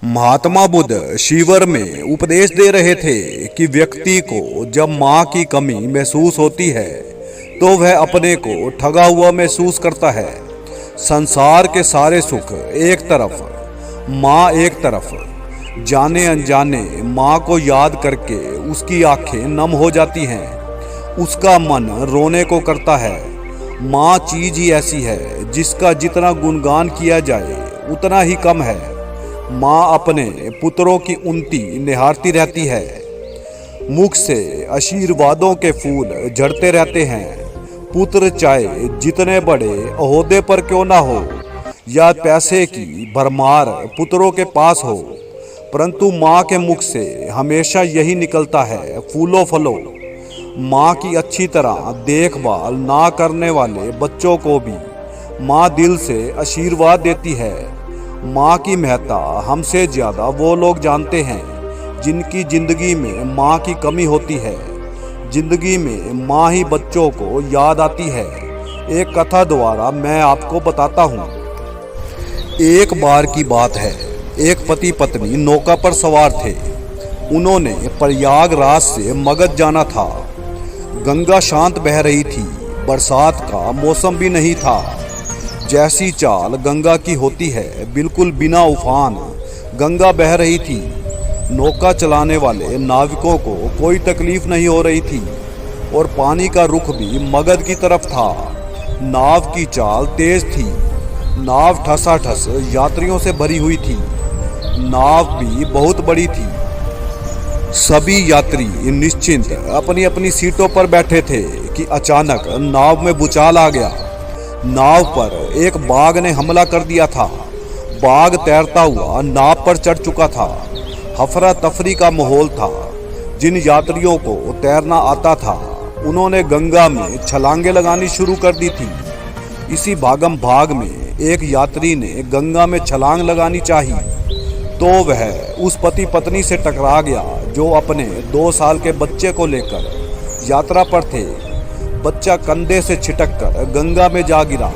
महात्मा बुद्ध शिविर में उपदेश दे रहे थे कि व्यक्ति को जब माँ की कमी महसूस होती है तो वह अपने को ठगा हुआ महसूस करता है। संसार के सारे सुख एक तरफ, माँ एक तरफ। जाने अनजाने माँ को याद करके उसकी आंखें नम हो जाती हैं, उसका मन रोने को करता है। माँ चीज ही ऐसी है जिसका जितना गुणगान किया जाए उतना ही कम है। माँ अपने पुत्रों की उन्नति निहारती रहती है। मुख से आशीर्वादों के फूल झड़ते रहते हैं। पुत्र चाहे जितने बड़े ओहदे पर क्यों ना हो या पैसे की भरमार पुत्रों के पास हो, परंतु माँ के मुख से हमेशा यही निकलता है, फूलो फलो। माँ की अच्छी तरह देखभाल ना करने वाले बच्चों को भी माँ दिल से आशीर्वाद देती है। माँ की महत्ता हमसे ज़्यादा वो लोग जानते हैं जिनकी ज़िंदगी में माँ की कमी होती है। ज़िंदगी में माँ ही बच्चों को याद आती है। एक कथा द्वारा मैं आपको बताता हूँ। एक बार की बात है, एक पति पत्नी नौका पर सवार थे। उन्होंने प्रयागराज से मगध जाना था। गंगा शांत बह रही थी, बरसात का मौसम भी नहीं था। जैसी चाल गंगा की होती है, बिल्कुल बिना उफान गंगा बह रही थी। नौका चलाने वाले नाविकों को कोई तकलीफ नहीं हो रही थी और पानी का रुख भी मगध की तरफ था। नाव की चाल तेज थी। नाव ठसाठस यात्रियों से भरी हुई थी। नाव भी बहुत बड़ी थी। सभी यात्री निश्चिंत अपनी अपनी सीटों पर बैठे थे कि अचानक नाव में भूचाल आ गया। नाव पर एक बाघ ने हमला कर दिया था। बाघ तैरता हुआ नाव पर चढ़ चुका था। हफरा तफरी का माहौल था। जिन यात्रियों को तैरना आता था उन्होंने गंगा में छलांगे लगानी शुरू कर दी थी। इसी भागम भाग में एक यात्री ने गंगा में छलांग लगानी चाही तो वह उस पति पत्नी से टकरा गया जो अपने 2 साल के बच्चे को लेकर यात्रा पर थे। बच्चा कंधे से छिटक कर गंगा में जा गिरा।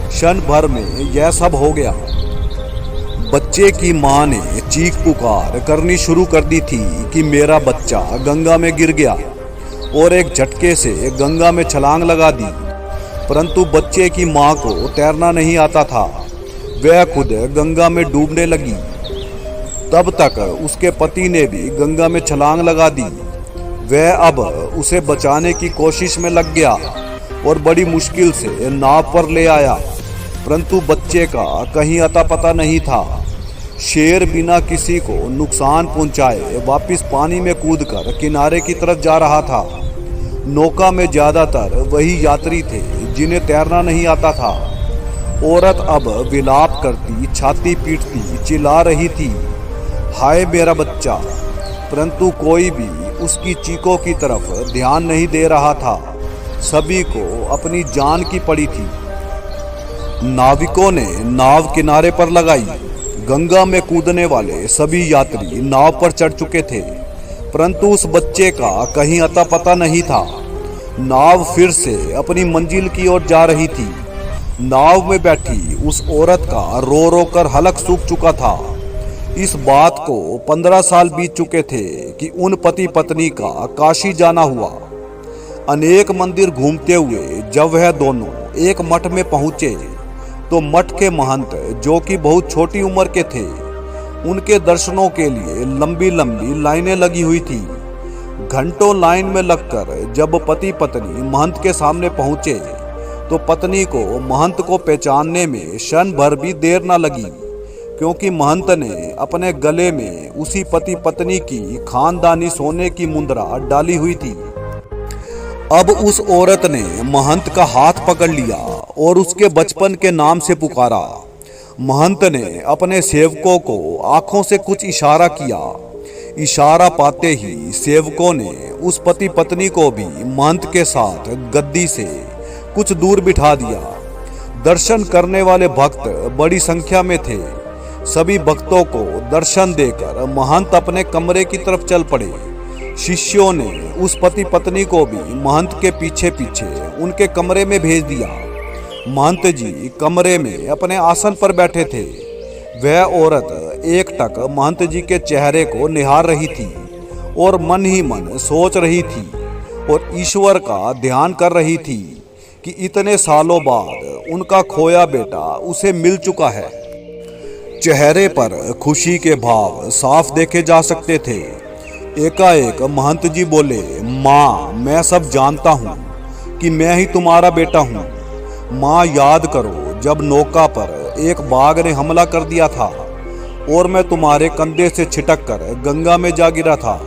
क्षण भर में यह सब हो गया। बच्चे की मां ने चीख पुकार करनी शुरू कर दी थी कि मेरा बच्चा गंगा में गिर गया और एक झटके से गंगा में छलांग लगा दी। परंतु बच्चे की मां को तैरना नहीं आता था। वह खुद गंगा में डूबने लगी। तब तक उसके पति ने भी गंगा में छलांग लगा दी। वह अब उसे बचाने की कोशिश में लग गया और बड़ी मुश्किल से नाव पर ले आया, परंतु बच्चे का कहीं अता पता नहीं था। शेर बिना किसी को नुकसान पहुंचाए वापस पानी में कूदकर किनारे की तरफ जा रहा था। नौका में ज़्यादातर वही यात्री थे जिन्हें तैरना नहीं आता था। औरत अब विलाप करती, छाती पीटती चिल्ला रही थी, हाय मेरा बच्चा। परंतु कोई भी उसकी चीखों की तरफ ध्यान नहीं दे रहा था। सभी को अपनी जान की पड़ी थी। नाविकों ने नाव किनारे पर लगाई। गंगा में कूदने वाले सभी यात्री नाव पर चढ़ चुके थे, परंतु उस बच्चे का कहीं अता पता नहीं था। नाव फिर से अपनी मंजिल की ओर जा रही थी। नाव में बैठी उस औरत का रो रो कर हलक सूख चुका था। इस बात को 15 साल बीत चुके थे कि उन पति पत्नी का काशी जाना हुआ। अनेक मंदिर घूमते हुए जब वह दोनों एक मठ में पहुंचे तो मठ के महंत, जो कि बहुत छोटी उम्र के थे, उनके दर्शनों के लिए लंबी लंबी लाइनें लगी हुई थी। घंटों लाइन में लगकर जब पति पत्नी महंत के सामने पहुंचे तो पत्नी को महंत को पहचानने में क्षण भर भी देर न लगी, क्योंकि महंत ने अपने गले में उसी पति पत्नी की खानदानी सोने की मुद्रा डाली हुई थी। अब उस औरत ने महंत का हाथ पकड़ लिया और उसके बचपन के नाम से पुकारा। महंत ने अपने सेवकों को आंखों से कुछ इशारा किया। इशारा पाते ही सेवकों ने उस पति पत्नी को भी महंत के साथ गद्दी से कुछ दूर बिठा दिया। दर्शन करने वाले भक्त बड़ी संख्या में थे। सभी भक्तों को दर्शन देकर महंत अपने कमरे की तरफ चल पड़े। शिष्यों ने उस पति पत्नी को भी महंत के पीछे पीछे उनके कमरे में भेज दिया। महंत जी कमरे में अपने आसन पर बैठे थे। वह औरत एकटक महंत जी के चेहरे को निहार रही थी और मन ही मन सोच रही थी और ईश्वर का ध्यान कर रही थी कि इतने सालों बाद उनका खोया बेटा उसे मिल चुका है। चेहरे पर खुशी के भाव साफ देखे जा सकते थे। एकाएक महंत जी बोले, माँ, मैं सब जानता हूँ कि मैं ही तुम्हारा बेटा हूँ। माँ, याद करो जब नौका पर एक बाघ ने हमला कर दिया था और मैं तुम्हारे कंधे से छिटक कर गंगा में जा गिरा था।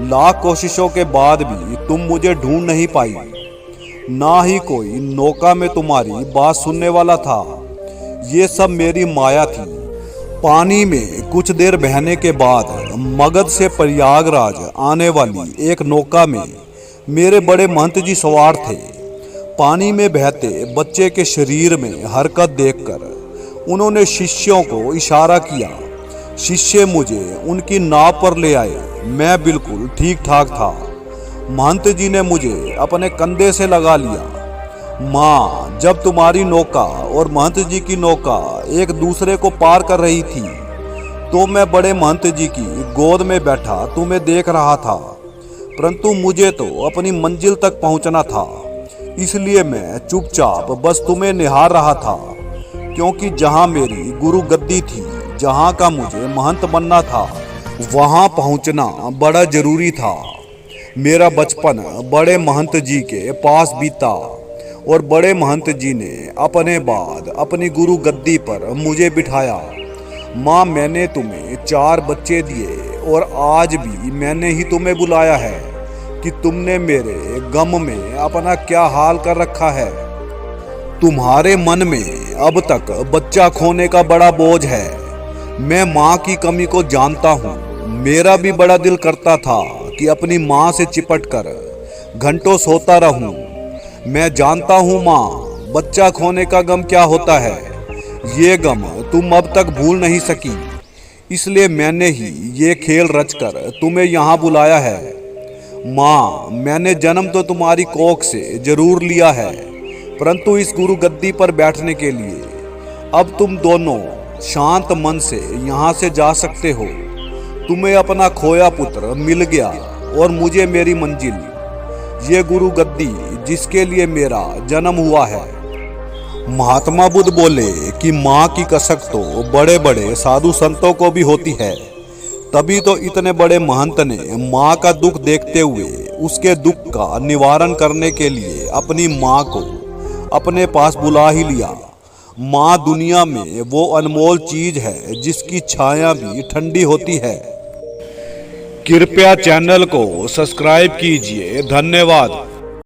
लाख कोशिशों के बाद भी तुम मुझे ढूंढ नहीं पाई, ना ही कोई नौका में तुम्हारी बात सुनने वाला था। ये सब मेरी माया थी। पानी में कुछ देर बहने के बाद मगध से प्रयागराज आने वाली एक नौका में मेरे बड़े महंत जी सवार थे। पानी में बहते बच्चे के शरीर में हरकत देखकर उन्होंने शिष्यों को इशारा किया। शिष्य मुझे उनकी नाव पर ले आए। मैं बिल्कुल ठीक ठाक था। महंत जी ने मुझे अपने कंधे से लगा लिया। माँ, जब तुम्हारी नौका और महंत जी की नौका एक दूसरे को पार कर रही थी तो मैं बड़े महंत जी की गोद में बैठा तुम्हें देख रहा था, परंतु मुझे तो अपनी मंजिल तक पहुंचना था, इसलिए मैं चुपचाप बस तुम्हें निहार रहा था। क्योंकि जहाँ मेरी गुरु गद्दी थी, जहाँ का मुझे महंत बनना था, वहाँ पहुँचना बड़ा जरूरी था। मेरा बचपन बड़े महंत जी के पास बीता और बड़े महंत जी ने अपने बाद अपनी गुरु गद्दी पर मुझे बिठाया। माँ, मैंने तुम्हें 4 बच्चे दिए और आज भी मैंने ही तुम्हें बुलाया है कि तुमने मेरे गम में अपना क्या हाल कर रखा है। तुम्हारे मन में अब तक बच्चा खोने का बड़ा बोझ है। मैं माँ की कमी को जानता हूँ। मेरा भी बड़ा दिल करता था कि अपनी माँ से चिपट कर घंटों सोता रहूं। मैं जानता हूँ माँ, बच्चा खोने का गम क्या होता है। ये गम तुम अब तक भूल नहीं सकी, इसलिए मैंने ही ये खेल रचकर तुम्हें यहाँ बुलाया है। माँ, मैंने जन्म तो तुम्हारी कोख से जरूर लिया है, परंतु इस गुरु गद्दी पर बैठने के लिए अब तुम दोनों शांत मन से यहाँ से जा सकते हो। तुम्हें अपना खोया पुत्र मिल गया और मुझे मेरी मंजिल, ये गुरु गद्दी जिसके लिए मेरा जन्म हुआ है। महात्मा बुद्ध बोले कि माँ की कसक तो बड़े बड़े साधु संतों को भी होती है, तभी तो इतने बड़े महंत ने माँ का दुख देखते हुए उसके दुख का निवारण करने के लिए अपनी माँ को अपने पास बुला ही लिया। माँ दुनिया में वो अनमोल चीज है जिसकी छाया भी ठंडी होती है। कृपया चैनल को सब्सक्राइब कीजिए। धन्यवाद।